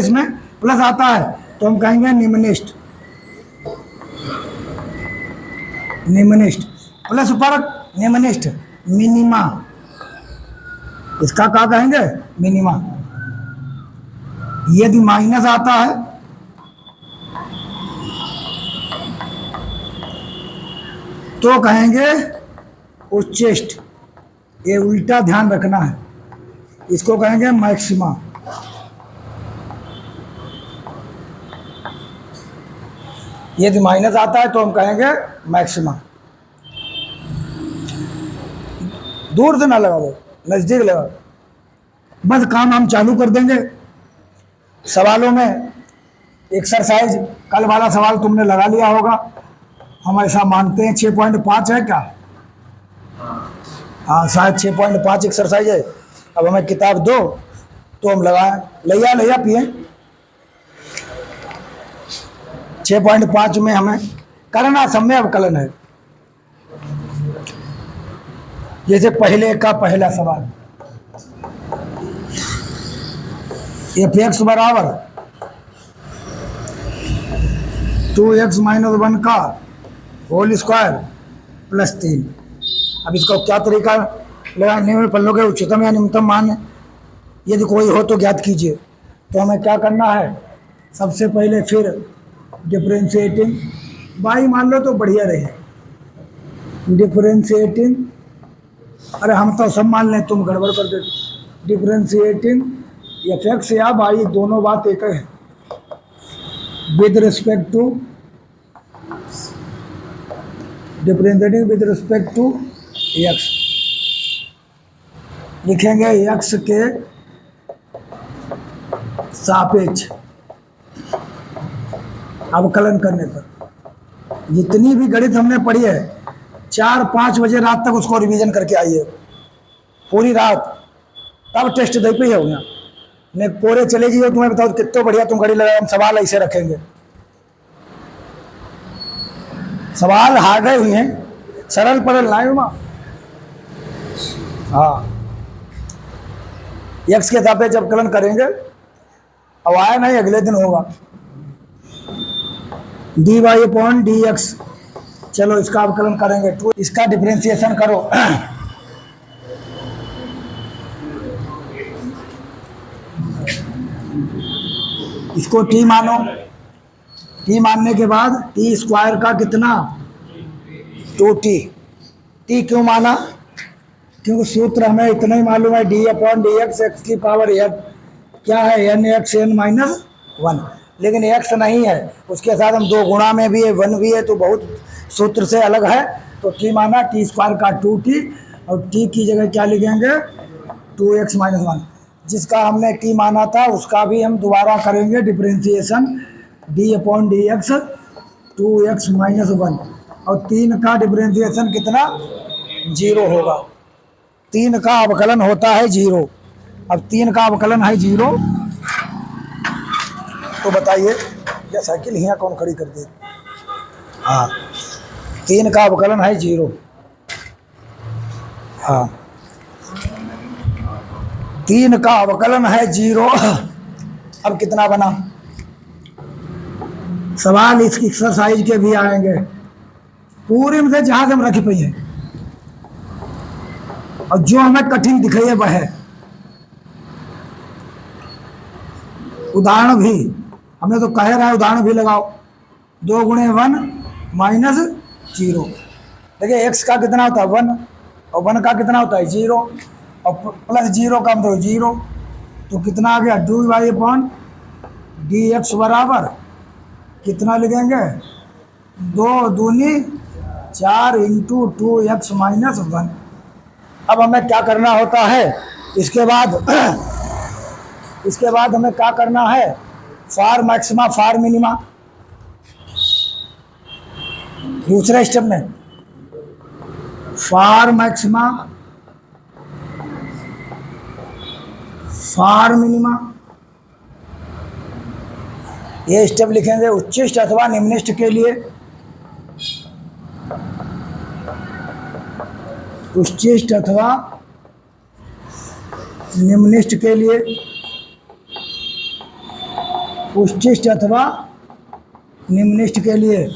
इसमें प्लस आता है तो हम कहेंगे निम्निष्ठ। निम्निष्ठ प्लस पर निम्निष्ठ मिनिमा, इसका क्या कहेंगे? मिनिमा। यदि माइनस आता है तो कहेंगे उच्चिष्ट। ये उल्टा ध्यान रखना है, इसको कहेंगे मैक्सिमा। यदि माइनस आता है तो हम कहेंगे मैक्सिमा। दूर से ना लगाओ, नजदीक लगाओ। बस काम हम चालू कर देंगे। सवालों में एक्सरसाइज कल वाला सवाल तुमने लगा लिया होगा, हम ऐसा मानते हैं। 6.5 है क्या? हाँ, शायद 6.5 एक्सरसाइज है। अब हमें किताब दो तो हम लगाएं। लैया पिए। 6.5 में हमें करना समय अवकलन है। जैसे पहले का पहला सवाल, f(x) बराबर 2x - 1 का होल स्क्वायर प्लस 3। अब इसका क्या तरीका लगाने में पल्लों के उच्चतम या निम्नतम मान यदि कोई हो तो ज्ञात कीजिए। तो हमें क्या करना है? सबसे पहले फिर डिफरेंशिएटिंग बाई मान लो तो बढ़िया रहे। डिफरेंशिएटिंग, अरे हम तो सब मान लें, तुम गड़बड़ कर देते। डिफरेंशिएटिंग f(x) या y दोनों बात एक है। With respect to differentiating with respect to x, लिखेंगे x के सापेक्ष अवकलन करने पर। जितनी भी गणित हमने पढ़ी है 4-5 बजे रात तक उसको रिवीजन करके आइए पूरी रात, तब टेस्ट दे पे हो गया। नहीं कोरे चले गई हो, तुम्हें बताओ कितना बढ़िया तुम घड़ी लगाए। हम सवाल ऐसे रखेंगे, सवाल हार्ड हुए हैं, सरल परल ना है। हाँ, एक्स के सापेक्ष अवकलन करेंगे। अब आया नहीं, अगले दिन होगा। dy/dx, चलो इसका अवकलन करेंगे। टू इसका डिफरेंशिएशन करो। इसको t मानो। t मानने के बाद t स्क्वायर का कितना? 2t। t क्यों माना? क्योंकि सूत्र हमें इतना ही मालूम है, d/dx x की पावर n क्या है? n(x(n-1). लेकिन x नहीं है, उसके साथ हम 2 गुणा में भी है, 1 भी है, तो बहुत सूत्र से अलग है। तो t माना, t स्क्वायर का 2t, और t की जगह क्या लिखेंगे? 2x - 1। जिसका हमने t माना था उसका भी हम दोबारा करेंगे डिफरेंशिएशन। d/dx 2x - 1, और 3 का डिफरेंशिएशन कितना? 0 होगा। 3 का अवकलन होता है 0। अब 3 का अवकलन है 0, तो बताइए यह साइकिल यहाँ कौन खड़ी कर दे? हाँ, 3 का अवकलन है 0। हाँ, 3 का अवकलन है 0। अब कितना बना? सवाल इस एक्सरसाइज के भी आएंगे पूरे में से जहां से हम रखी पई है, और जो हमें कठिन दिख रही है वह है। उदाहरण भी हमने तो कह रहा है, उदाहरण भी लगाओ। 2 × 1 - 0। देखिए x का कितना होता है? 1, और 1 का कितना होता है? 0, और प्लस 0 का मतलब 0। तो कितना आ गया? dy/dx बराबर कितना लिखेंगे? 2 दूनी 4 × 2x - 1। अब हमें क्या करना होता है? इसके बाद हमें क्या करना है? फार मैक्सिमा फार मिनिमा। दूसरे स्टेप में फार मैक्सिमा फार मिनिमा, ये स्टेप लिखेंगे उच्चिष्ट अथवा निम्निष्ठ के लिए। उच्चिष्ट अथवा निम्निष्ठ के लिए उच्चिष्ट अथवा निम्निष्ट के लिए।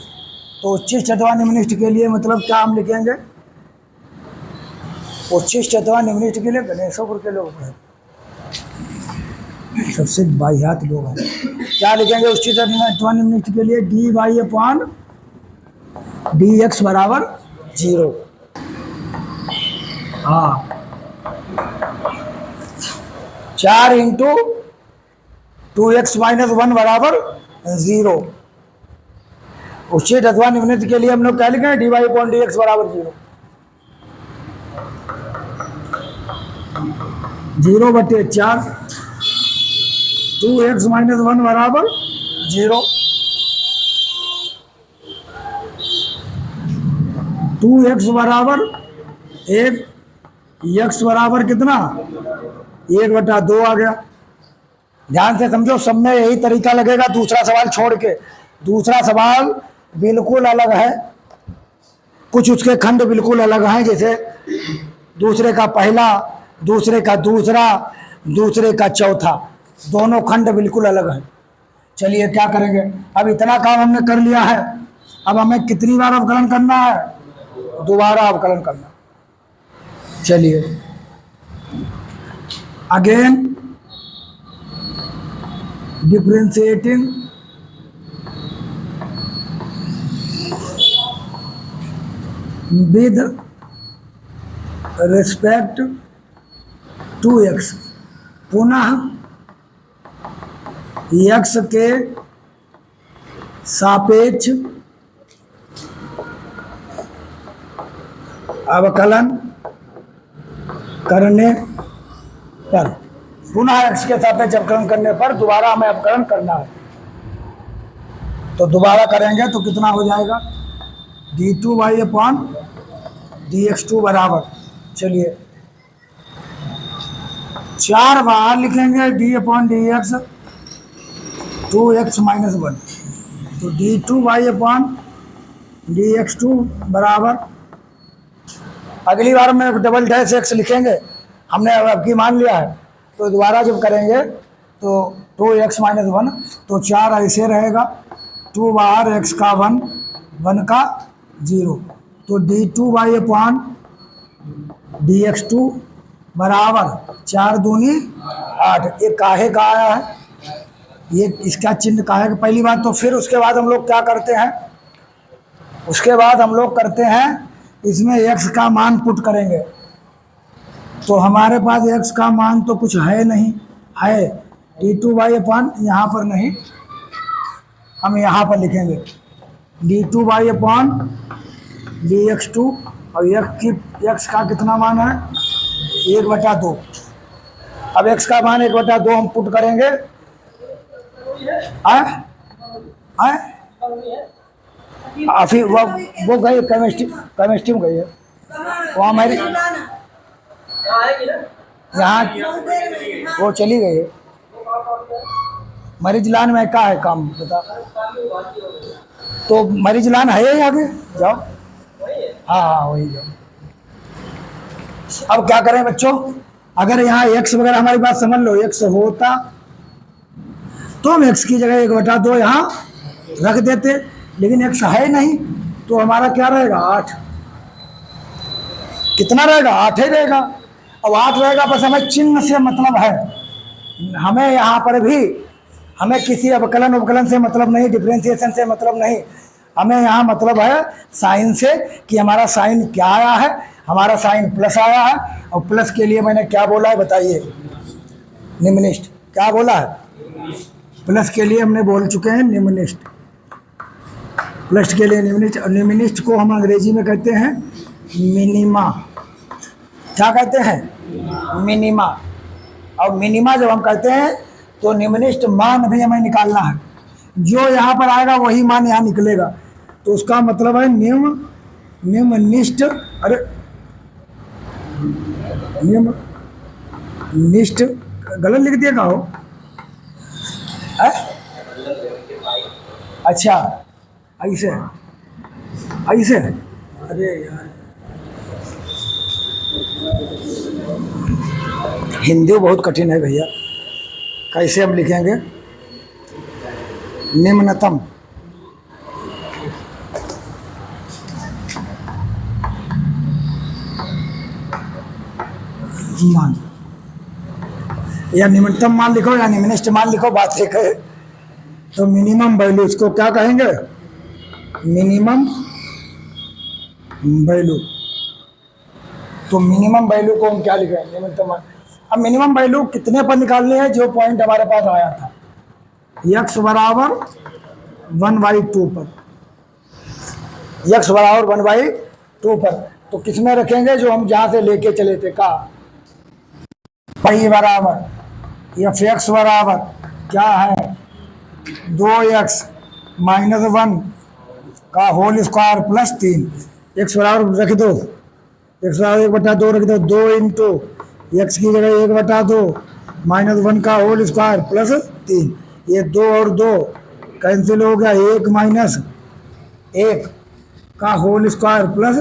तो उच्चिष्ट अथवा निम्निष्ट के लिए मतलब क्या हम लिखेंगे? उच्चिष्ट अथवा निम्निष्ट के लिए गणेशपुर के लोग हैं, सबसे बाह्यात लोग हैं। क्या लिखेंगे उच्चिष्ट अथवा निम्निष्ट के लिए? D y upon d x बराबर 0। हाँ, 4 इंटू 2x माइनस 1 बराबर 0। उच्चिष्ट अथवा निम्निष्ट के लिए हम लोग क्या लिखेंगे? D y upon d x बराबर 0/4। 2x माइनस 1 बराबर 0। 2x बराबर 1, x बराबर कितना? 1/2 आ गया। ध्यान से समझो, सब में यही तरीका लगेगा, दूसरा सवाल छोड़ के। दूसरा सवाल बिल्कुल अलग है, कुछ उसके खंड बिल्कुल अलग हैं, जैसे दूसरे का पहला, दूसरे का दूसरा, दूसरे का चौथा, दोनों खंड बिल्कुल अलग हैं। चलिए क्या करेंगे, अब इतना काम हमने कर लिया है, अब हमें कितनी बार अवकलन करना है? दोबारा अवकलन करना। चलिए again differentiating with respect to x. पुनः एक्स के सापेक्ष अवकलन करने पर, पुनः एक्स के सापेक्ष अवकलन करने पर दोबारा हमें अवकलन करना है। तो दोबारा करेंगे तो कितना हो जाएगा? d2y अपॉन dx2 बराबर, चलिए 4 बार लिखेंगे d upon d x 2x minus 1। तो d2y अपॉन dx2 बराबर, अगली बार में डबल डैश एक्स लिखेंगे, हमने अब की मान लिया है। तो दोबारा जब करेंगे तो 2x माइनस 1, तो 4 ऐसे रहेगा, 2 बाहर, x का 1, 1 का 0। तो d2y अपॉन dx2 बराबर 4 दूनी 8। ये काहे का आया है? ये इसका चिन्ह काहे का? पहली बात तो फिर उसके बाद हम लोग क्या करते हैं? उसके बाद हम लोग करते हैं इसमें x का मान पुट करेंगे। तो हमारे पास x का मान तो कुछ है नहीं, है d2y अपॉन, यहाँ पर नहीं, हम यहाँ पर लिखेंगे d2y अपॉन dx2, और x का कितना मान है? 1/2। अब x का मान 1/2 हम पुट करेंगे। फिर वो गई केमिस्ट्री में गई है, वहाँ मेरी यहाँ वो चली गई है। मरीज लान में क्या है काम बता? तो मरीज लान है ही आगे, जाओ। हाँ हाँ वही जाओ। अब क्या करें बच्चों, अगर यहाँ x वगैरह हमारी बात समझ लो, x होता तो हम x की जगह 1/2 यहाँ रख देते, लेकिन x है नहीं, तो हमारा क्या रहेगा? 8। कितना रहेगा? 8 ही रहेगा। अब 8 रहेगा, बस हमें चिन्ह से मतलब है, हमें यहाँ पर भी हमें किसी अवकलन उपकलन से मतलब नहीं, डिफरेंशिएशन से मतलब नहीं, हमें यहाँ मतलब है साइन से, कि हमारा साइन क्या आया है? हमारा साइन प्लस आया है, और प्लस के लिए मैंने क्या बोला है बताइए? निम्निष्ट। क्या बोला है? प्लस के लिए हमने बोल चुके हैं निम्निष्ट, प्लस के लिए निम्निष्ट। और निम्निष्ट को हम अंग्रेजी में कहते हैं मिनिमा। क्या कहते हैं? मिनिमा। और मिनिमा जब हम कहते हैं तो निम्निष्ट मान भी हमें निकालना है, जो यहाँ पर आएगा वही मान यहाँ निकलेगा, तो उसका मतलब है निम्निष्ट। अरे निम्निष्ट गलत लिख दिया का हो? अच्छा ऐसे ऐसे, अरे यार हिंदी बहुत कठिन है भैया, कैसे हम लिखेंगे? निम्नतम। मान या निम्नतम मान लिखो या निम्नस्ट मान लिखो, बात एक है। तो मिनिमम वैल्यू इसको क्या कहेंगे? Minimum value. तो मिनिमम वैल्यू को हम क्या लिखेंगे? निम्नतम मान। अब मिनिमम वैल्यू कितने पर निकालनी है? जो पॉइंट हमारे पास आया था x बराबर 1/2 पर, x बराबर 1/2 पर। तो किसमें रखेंगे? जो हम जहां से लेके चले थे का y बराबर एफ एक्स बराबर क्या है? 2x माइनस 1 का होल स्क्वायर प्लस 3। x बराबर रख दो, x बराबर 1/2 रख दो, 2 इंटू एक्स की जगह 1/2 माइनस 1 का होल स्क्वायर प्लस 3। ये 2 और 2 कैंसिल हो गया, 1 माइनस 1 का होल स्क्वायर प्लस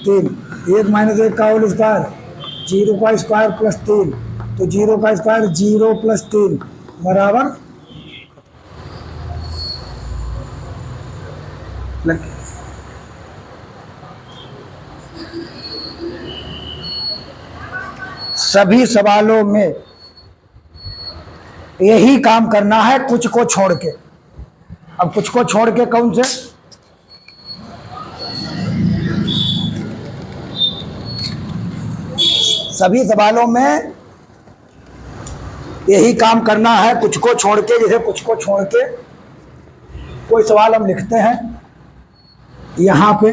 3। 1 माइनस 1 का होल स्क्वायर 0 का स्क्वायर प्लस 3। तो 0 का स्क्वायर 0 प्लस 3 बराबर सभी सवालों में यही काम करना है, कुछ को छोड़ के। अब कुछ को छोड़ के कौन से? सभी सवालों में यही काम करना है, कुछ को छोड़ के। जैसे कुछ को छोड़ के कोई सवाल हम लिखते हैं यहां पे,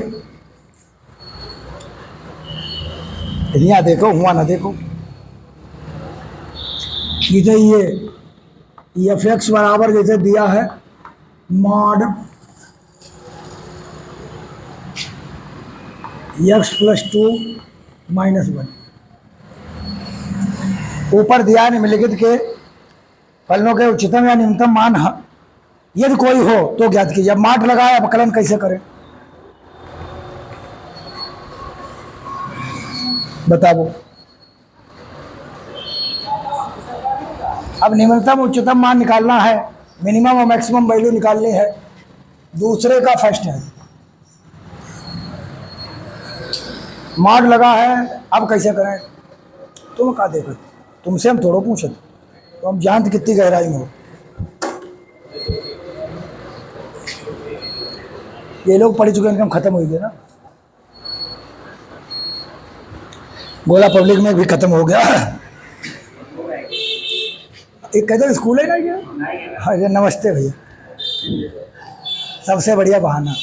यहाँ देखो, हुआ ना देखो, जैसे ये एफ एक्स बराबर जैसे दिया है मॉड एक्स प्लस 2 माइनस 1। ऊपर दिया है निम्नलिखित के फलनों के उच्चतम या न्यूनतम मान यदि कोई हो तो ज्ञात कीजिए। अब माठ लगाए, अब अवकलन कैसे करें बताओ। अब निम्नतम उच्चतम मान निकालना है, मिनिमम और मैक्सिमम वैल्यू निकालनी है। दूसरे का फर्स्ट है, मॉड लगा है, अब कैसे करें? तुम कहा देखो, तुमसे हम थोड़ा पूछे तो हम जानते कितनी गहराई में हो। ये लोग पढ़ चुके, इनकम खत्म हो गई ना। गोला पब्लिक में भी खत्म हो गया। एक कहते स्कूल है ना ये। हाँ ये नमस्ते भैया, सबसे बढ़िया बहाना।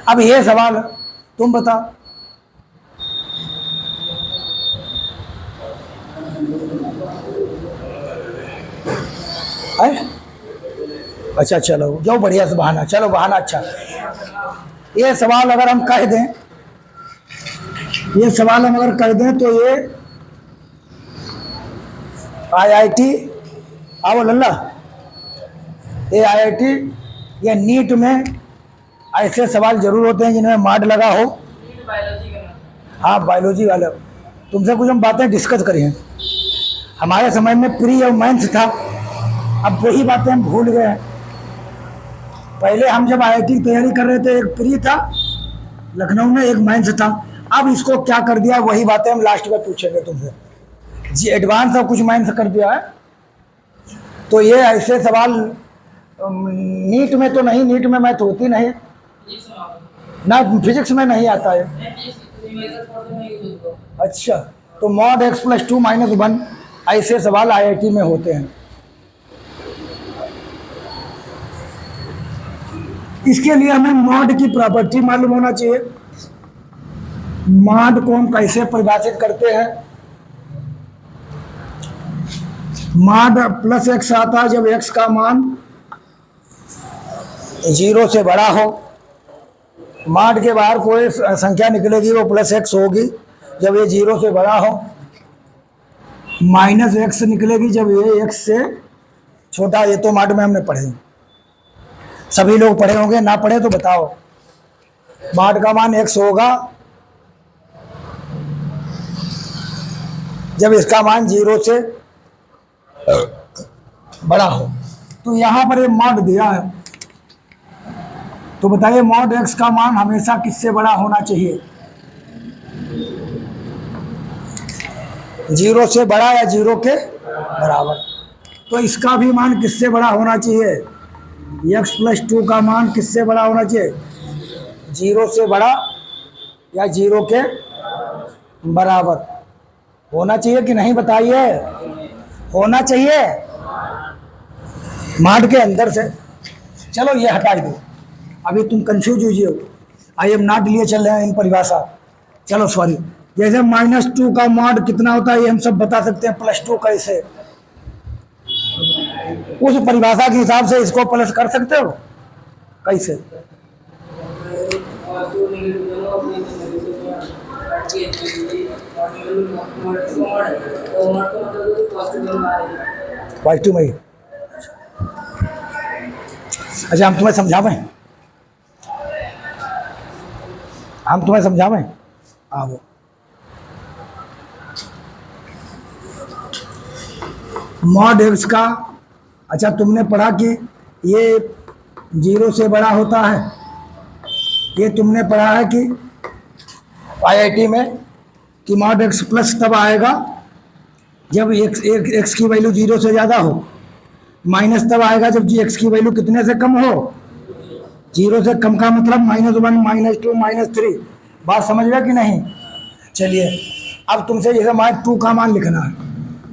अब ये सवाल तुम बताओ, है? अच्छा चलो जाओ, बढ़िया से बहाना, चलो बहाना अच्छा। ये सवाल अगर हम कह दें, ये सवाल हम अगर कह दें तो ये IIT आओ लल्ला, ये IIT या नीट में ऐसे सवाल जरूर होते हैं जिनमें माड लगा हो। हाँ बायोलॉजी वाले, तुमसे कुछ हम बातें डिस्कस करी हैं। हमारे समय में प्री और मेंस था, अब वही बातें हम भूल गए हैं। पहले हम जब IIT की तैयारी कर रहे थे, एक प्री था लखनऊ में, एक मेंस था। अब इसको क्या कर दिया, वही बातें हम लास्ट में पूछेंगे तुमसे जी। एडवांस और कुछ मेंस कर दिया है। तो ये ऐसे सवाल नीट में तो नहीं, नीट में मैथ होती नहीं ना, फिजिक्स में नहीं आता है। अच्छा, तो मॉड x प्लस 2 माइनस 1 ऐसे सवाल IIT में होते हैं। इसके लिए हमें मॉड की प्रॉपर्टी मालूम होना चाहिए। मॉड को हम कैसे परिभाषित करते हैं? मॉड प्लस x आता है जब x का मान 0 से बड़ा हो। मॉड के बाहर कोई संख्या निकलेगी वो प्लस x होगी जब ये 0 से बड़ा हो। माइनस x निकलेगी जब ये x से छोटा। ये तो मॉड में हमने पढ़े, सभी लोग पढ़े होंगे, ना पढ़े तो बताओ। मॉड का मान x होगा जब इसका मान 0 से बड़ा हो। तो यहाँ पर ये मॉड दिया है, तो बताइए मॉड एक्स का मान हमेशा किससे बड़ा होना चाहिए? 0 से बड़ा या 0 के बराबर। तो इसका भी मान किससे बड़ा होना चाहिए? x+2 का मान किससे बड़ा होना चाहिए? 0 से बड़ा या 0 के बराबर होना चाहिए कि नहीं? बताइए, होना चाहिए माड के अंदर से। चलो ये हटा दो, अभी तुम कंफ्यूज हो, आई एम नॉट लिए चल रहे हैं इन परिभाषा। चलो सॉरी, जैसे -2 का मॉड कितना होता है ये हम सब बता सकते हैं, +2 कैसे, उस परिभाषा के हिसाब से इसको प्लस कर सकते हो कैसे? पॉजिटिव में ही। अच्छा हम तुम्हें समझावें, आओ। मॉड एक्स का, अच्छा तुमने पढ़ा कि ये 0 से बड़ा होता है, ये तुमने पढ़ा है कि IIT में कि मॉड एक्स प्लस तब आएगा जब एक्स की वैल्यू 0 से ज़्यादा हो, माइनस तब आएगा जब जी एक्स की वैल्यू कितने से कम हो? 0 से कम का मतलब -1 -2 -3। बात समझ गया कि नहीं? चलिए अब तुमसे जैसे मॉड 2 का मान लिखना है,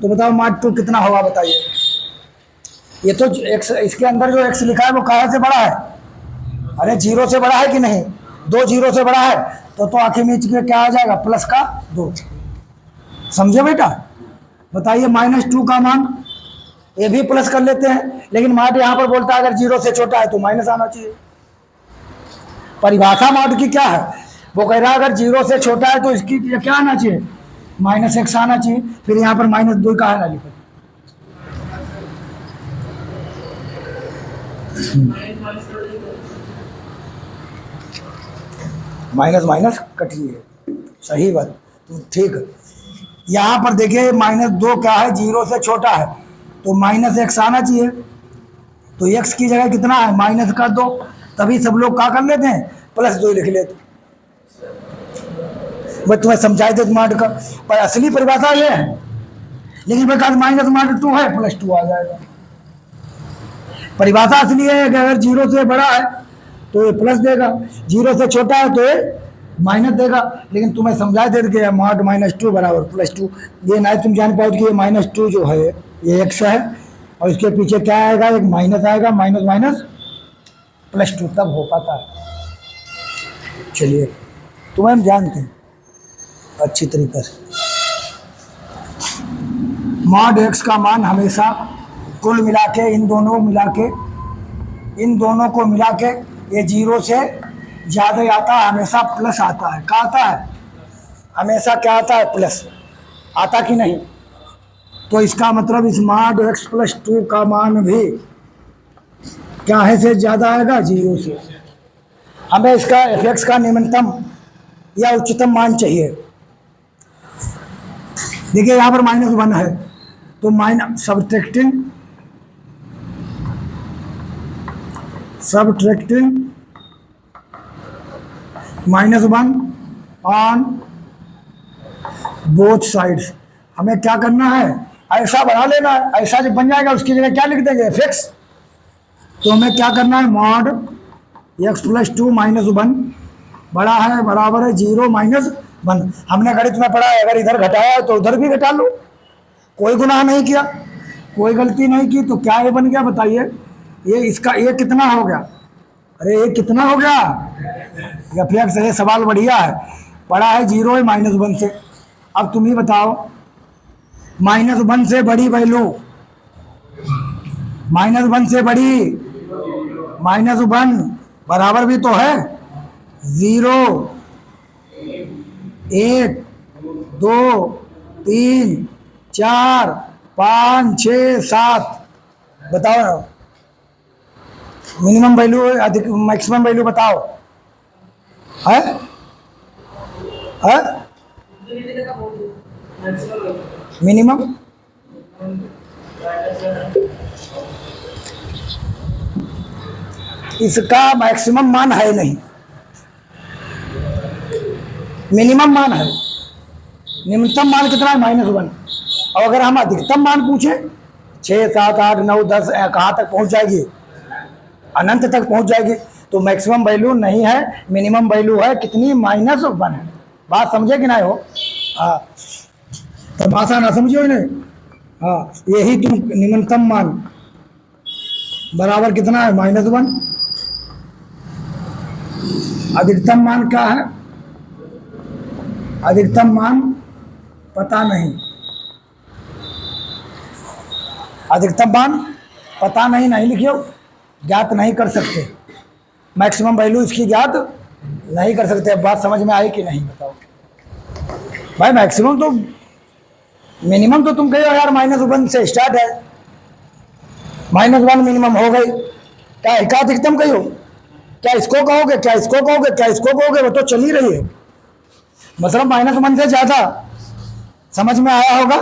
तो बताओ मॉड 2 कितना होगा? बताइए। ये तो एक्स, इसके अंदर जो एक्स लिखा है वो कहाँ से बड़ा है? अरे 0 से बड़ा है कि नहीं? 2 0 से बड़ा है, तो आखिर में क्या आ जाएगा? +2। समझे बेटा? बताइए -2 का मान, ये भी प्लस कर लेते हैं, लेकिन मॉड यहाँ पर बोलता है अगर 0 से छोटा है तो माइनस आना चाहिए। परिभाषा मॉड की क्या है? वो कह रहा है अगर 0 से छोटा है तो इसकी क्या आना चाहिए? -x आना चाहिए। फिर यहाँ पर -2 का है ना लिखो, माइनस माइनस कट रही है, सही बात, तो ठीक। यहाँ पर देखिए -2 क्या है? 0 से छोटा है, तो -x आना चाहिए। तो x की जगह कितना है? -2। तभी सब लोग क्या कर लेते हैं? +2 लिख लेते। बस तुम्हें समझाए थे मॉड का, पर असली परिभाषा ये है, लेकिन बेकार -2 है, +2 आ जाएगा। परिभाषा असली है कि अगर 0 से बड़ा है तो ये प्लस देगा, 0 से छोटा है तो ये माइनस देगा। लेकिन तुम्हें समझाए थे कि मॉड -2 बराबर +2। ये ना तुम जान पाओ कि ये -2 जो है ये x है, और इसके पीछे क्या आएगा? एक माइनस आएगा, माइनस माइनस +2 तब हो पाता है। चलिए तुम्हें हम जानते हैं अच्छी तरीके से। मॉड x का मान हमेशा कुल मिला के, इन दोनों को मिला के ये 0 से ज़्यादा आता है, हमेशा प्लस आता है। क्या आता है? हमेशा क्या आता है? प्लस आता कि नहीं? तो इसका मतलब इस मॉड x+2 का मान भी क्या है से ज़्यादा आएगा? 0 से। हमें इसका f(x) का न्यूनतम या उच्चतम मान चाहिए। देखिए यहाँ पर -1 है, तो सब्ट्रैक्टिंग -1 ऑन बोथ साइड्स। हमें क्या करना है? ऐसा बढ़ा लेना है, ऐसा जब बन जाएगा उसकी जगह क्या लिख देंगे? f(x). तो हमें क्या करना है? मॉड x+2 -1 बड़ा है बराबर है 0 -1। हमने गणित में पढ़ा है अगर इधर घटाया है तो उधर भी घटा लो, कोई गुनाह नहीं किया, कोई गलती नहीं की। तो क्या ये बन गया? बताइए, ये इसका ये कितना हो गया? अरे ये कितना हो गया? f(x) ये सवाल बढ़िया है, बड़ा है 0 है -1 से। अब तुम ही बताओ, -1 से बड़ी वैल्यू, -1 से बड़ी, -1 बराबर भी तो है 0, 1 2 3 4 5 6 7। बताओ ना, मिनिमम वैल्यू अधिक मैक्सिमम वैल्यू बताओ। है मिनिमम इसका मैक्सिमम मान है नहीं, मिनिमम मान है। निम्नतम मान कितना है? -1। और अगर हम अधिकतम मान पूछें 6, 7, 8, 9, 10 कहाँ तक पहुंच जाएगी? अनंत तक पहुंच जाएगी। तो मैक्सिमम वैल्यू नहीं है, मिनिमम वैल्यू है कितनी? -1 है। बात समझे कि नहीं हो? हाँ, तो भाषा ना समझो इन्हें। हाँ, यही तुम निम्नतम मान बराबर कितना है? -1। अधिकतम मान क्या है? अधिकतम मान पता नहीं, अधिकतम मान पता नहीं, नहीं लिखियो, ज्ञात नहीं कर सकते। मैक्सिमम वैल्यू इसकी ज्ञात नहीं कर सकते। अब बात समझ में आई कि नहीं बताओ भाई? मैक्सिमम तो, मिनिमम तो तुम कहो यार -1 से स्टार्ट है, -1 मिनिमम हो गई। क्या एक अधिकतम कहो? क्या इसको कहोगे? क्या इसको कहोगे? क्या इसको कहोगे? वो तो चल ही रही है। मतलब -1 से ज्यादा। समझ में आया होगा?